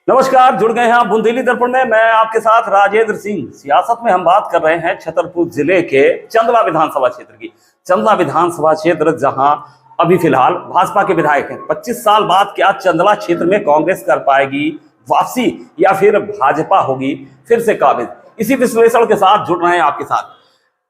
नमस्कार, जुड़ गए हैं आप बुंदेली दर्पण में। मैं आपके साथ राजेंद्र सिंह। सियासत में हम बात कर रहे हैं छतरपुर जिले के चंदला विधानसभा क्षेत्र की। चंदला विधानसभा क्षेत्र जहां अभी फिलहाल भाजपा के विधायक हैं। 25 साल बाद क्या चंदला क्षेत्र में कांग्रेस कर पाएगी वापसी या फिर भाजपा होगी फिर से काबिज? इसी विश्लेषण के साथ जुड़ रहे हैं आपके साथ।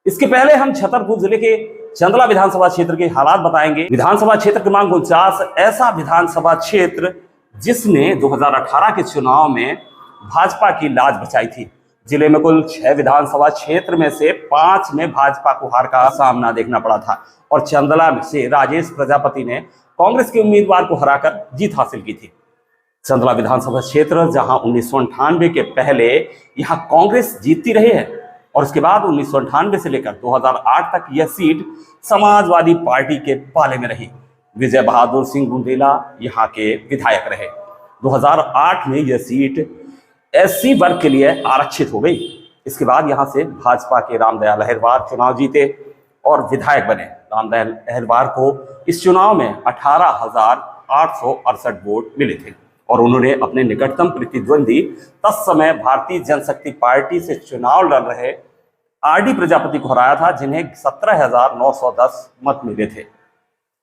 इसके पहले हम छतरपुर जिले के चंदला विधानसभा क्षेत्र के हालात बताएंगे। विधानसभा क्षेत्र क्रमांक 49 ऐसा विधानसभा क्षेत्र जिसने 2018 के चुनाव में भाजपा की लाज बचाई थी। जिले में कुल 6 विधानसभा क्षेत्र में से 5 में भाजपा को हार का सामना देखना पड़ा था और चंदला से राजेश प्रजापति ने कांग्रेस के उम्मीदवार को हराकर जीत हासिल की थी। चंदला विधानसभा क्षेत्र जहां 1998 के पहले यहां कांग्रेस जीतती रही है और उसके बाद 1998 से लेकर 2008 तक यह सीट समाजवादी पार्टी के पाले में रही। विजय बहादुर सिंह बुंदेला यहाँ के विधायक रहे। 2008 में यह सीट एससी वर्ग के लिए आरक्षित हो गई। इसके बाद यहाँ से भाजपा के रामदयाल अहिरवार चुनाव जीते और विधायक बने। रामदयाल अहिरवार को इस चुनाव में 18,868 वोट मिले थे और उन्होंने अपने निकटतम प्रतिद्वंदी तत्समय भारतीय जनशक्ति पार्टी से चुनाव लड़ रहे आरडी प्रजापति को हराया था, जिन्हें 17,910 मत मिले थे।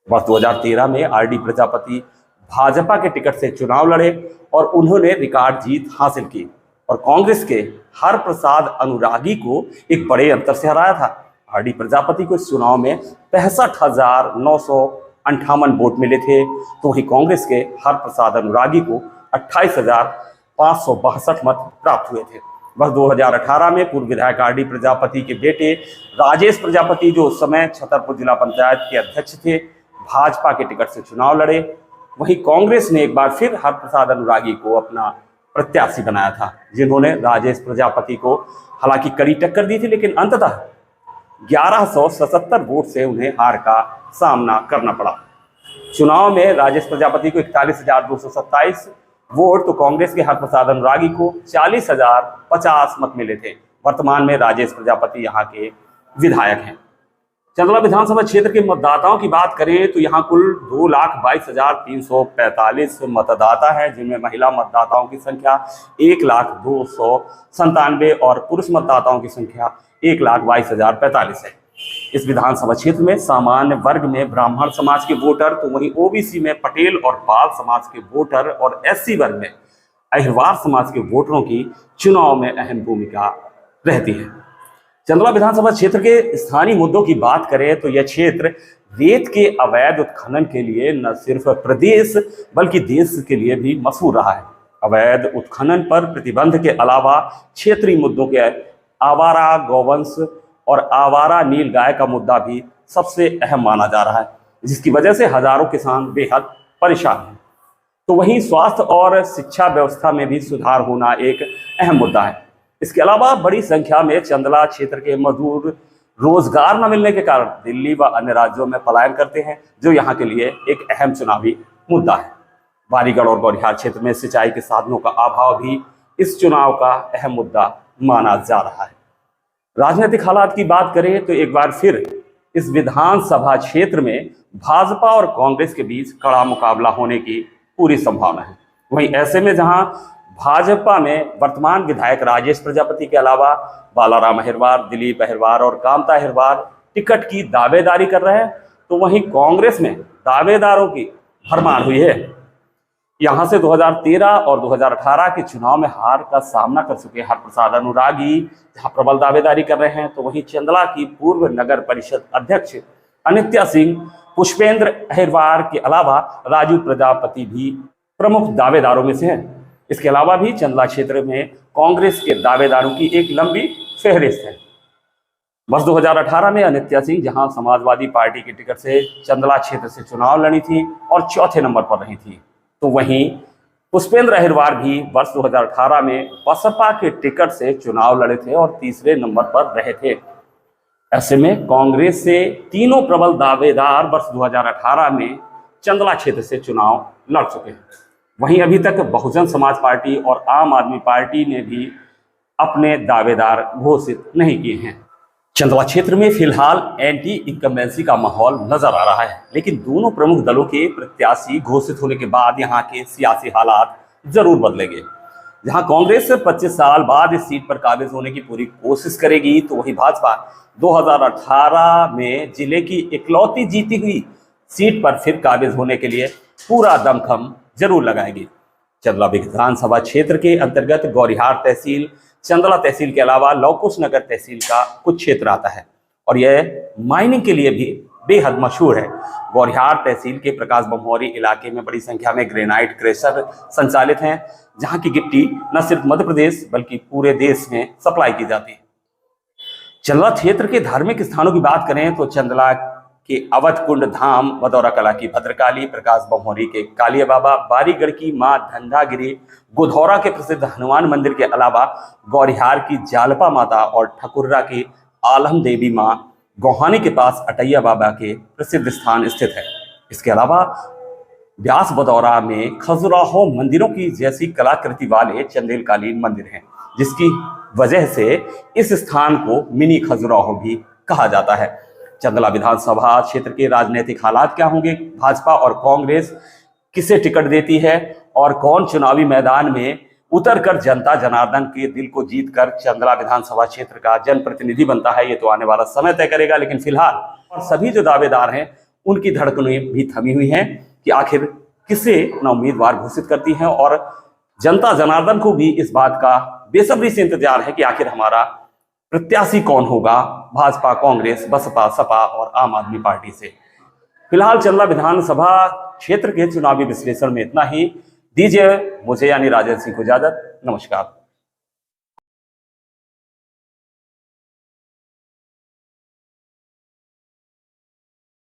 वर्ष 2013 में आरडी प्रजापति भाजपा के टिकट से चुनाव लड़े और उन्होंने रिकॉर्ड जीत हासिल की और कांग्रेस के हर प्रसाद अनुरागी को एक बड़े अंतर से हराया था। आरडी प्रजापति को इस चुनाव में 65,958 वोट मिले थे, तो वहीं कांग्रेस के हर प्रसाद अनुरागी को 28,562 मत प्राप्त हुए थे। वर्ष 2018 में पूर्व विधायक आरडी प्रजापति के बेटे राजेश प्रजापति, जो उस समय छतरपुर जिला पंचायत के अध्यक्ष थे, भाजपा के टिकट से चुनाव लड़े। वहीं कांग्रेस ने एक बार फिर हरप्रसाद अनुरागी को अपना प्रत्याशी बनाया था, जिन्होंने राजेश प्रजापति को हालांकि कड़ी टक्कर दी थी, लेकिन अंततः 1177 वोट से उन्हें हार का सामना करना पड़ा। चुनाव में राजेश प्रजापति को 41,227 वोट तो कांग्रेस के हरप्रसाद अनुरागी को 40,050 मत मिले थे। वर्तमान में राजेश प्रजापति यहाँ के विधायक हैं। चंदला विधानसभा क्षेत्र के मतदाताओं की बात करें तो यहाँ कुल 2,22,345 मतदाता हैं, जिनमें महिला मतदाताओं की संख्या 1,02,97 और पुरुष मतदाताओं की संख्या 1,22,045 है। इस विधानसभा क्षेत्र में सामान्य वर्ग में ब्राह्मण समाज के वोटर, तो वहीं ओबीसी में पटेल और पाल समाज के वोटर और एससी वर्ग में अहिरवार समाज के वोटरों की चुनाव में अहम भूमिका रहती है। चंदला विधानसभा क्षेत्र के स्थानीय मुद्दों की बात करें तो यह क्षेत्र रेत के अवैध उत्खनन के लिए न सिर्फ प्रदेश बल्कि देश के लिए भी मशहूर रहा है। अवैध उत्खनन पर प्रतिबंध के अलावा क्षेत्रीय मुद्दों के आवारा गौवंश और आवारा नीलगाय का मुद्दा भी सबसे अहम माना जा रहा है, जिसकी वजह से हजारों किसान बेहद परेशान हैं। तो वहीं स्वास्थ्य और शिक्षा व्यवस्था में भी सुधार होना एक अहम मुद्दा है। इसके अलावा बड़ी संख्या में चंदला क्षेत्र के मजदूर रोजगार न मिलने के कारण दिल्ली व अन्य राज्यों में पलायन करते हैं, जो यहाँ के लिए एक अहम चुनावी मुद्दा है। बारीगढ़ और गौरिहार क्षेत्र में सिंचाई के साधनों का अभाव भी इस चुनाव का अहम मुद्दा माना जा रहा है। राजनीतिक हालात की बात करें तो एक बार फिर इस विधानसभा क्षेत्र में भाजपा और कांग्रेस के बीच कड़ा मुकाबला होने की पूरी संभावना है। वहीं ऐसे में जहां भाजपा में वर्तमान विधायक राजेश प्रजापति के अलावा बालाराम अहिरवार, दिलीप अहिरवार और कामता अहिरवार टिकट की दावेदारी कर रहे हैं, तो वहीं कांग्रेस में दावेदारों की भरमार हुई है। यहां से 2013 और 2018 के चुनाव में हार का सामना कर चुके हरप्रसाद अनुरागी जहां प्रबल दावेदारी कर रहे हैं, तो वहीं चंदला की पूर्व नगर परिषद अध्यक्ष अनित्या सिंह, पुष्पेंद्र अहिरवार के अलावा राजू प्रजापति भी प्रमुख दावेदारों में से हैं। इसके अलावा भी चंदला क्षेत्र में कांग्रेस के दावेदारों की एक लंबी फहरिस्त है। वर्ष 2018 में अनित्या सिंह जहां समाजवादी पार्टी के टिकट से चंदला क्षेत्र से चुनाव लड़ी थी और चौथे नंबर पर रही थी, तो वहीं पुष्पेंद्र अहिरवार भी वर्ष 2018 में बसपा के टिकट से चुनाव लड़े थे और तीसरे नंबर पर रहे थे। ऐसे में कांग्रेस से तीनों प्रबल दावेदार वर्ष 2018 में चंदला क्षेत्र से चुनाव लड़ चुके हैं। वहीं अभी तक बहुजन समाज पार्टी और आम आदमी पार्टी ने भी अपने दावेदार घोषित नहीं किए हैं। चंदला क्षेत्र में फिलहाल एंटी इनकम्बेंसी का माहौल नजर आ रहा है, लेकिन दोनों प्रमुख दलों के प्रत्याशी घोषित होने के बाद यहाँ के सियासी हालात जरूर बदलेंगे। जहां कांग्रेस 25 साल बाद इस सीट पर काबिज होने की पूरी कोशिश करेगी, तो वही भाजपा 2018 में जिले की इकलौती जीती हुई सीट पर फिर काबिज होने के लिए पूरा दमखम जरूर लगाएगी। चंदला विधानसभा क्षेत्र के अंतर्गत गौरिहार तहसील, चंदला तहसील के अलावा लवकुश नगर तहसील का कुछ क्षेत्र आता है और यह माइनिंग के लिए भी बेहद मशहूर है। गौरिहार तहसील के प्रकाश बमोरी इलाके में बड़ी संख्या में ग्रेनाइट क्रेशर संचालित हैं, जहां की गिट्टी न सिर्फ मध्य प्रदेश बल्कि पूरे देश में सप्लाई की जाती है। चंदला क्षेत्र के धार्मिक स्थानों की बात करें तो चंदला के अवध कुंड धाम, बदौरा कला की भद्रकाली, प्रकाश बमोरी के कालिया बाबा, बारीगढ़ की मां धंधागिरी, गोधौरा के प्रसिद्ध हनुमान मंदिर के अलावा गौरिहार की जालपा माता और ठकुर्रा की आलम देवी मां, गोहानी के पास अटैया बाबा के प्रसिद्ध स्थान स्थित है। इसके अलावा व्यास बदौरा में खजुराहो मंदिरों की जैसी कलाकृति वाले चंदेलकालीन मंदिर हैं, जिसकी वजह से इस स्थान को मिनी खजुराहो भी कहा जाता है। चंदला विधानसभा क्षेत्र के राजनीतिक हालात क्या होंगे, भाजपा और कांग्रेस किसे टिकट देती है और कौन चुनावी मैदान में उतरकर जनता जनार्दन के दिल को जीतकर चंदला विधानसभा क्षेत्र का जनप्रतिनिधि बनता है, ये तो आने वाला समय तय करेगा। लेकिन फिलहाल और सभी जो दावेदार हैं उनकी धड़कनें भी थमी हुई हैं कि आखिर किसे न उम्मीदवार घोषित करती हैं, और जनता जनार्दन को भी इस बात का बेसब्री से इंतजार है कि आखिर हमारा प्रत्याशी कौन होगा भाजपा, कांग्रेस, बसपा, सपा और आम आदमी पार्टी से। फिलहाल चंदला विधानसभा क्षेत्र के चुनावी विश्लेषण में इतना ही। दीजिए मुझे यानी राजन सिंह को इजाजत। नमस्कार।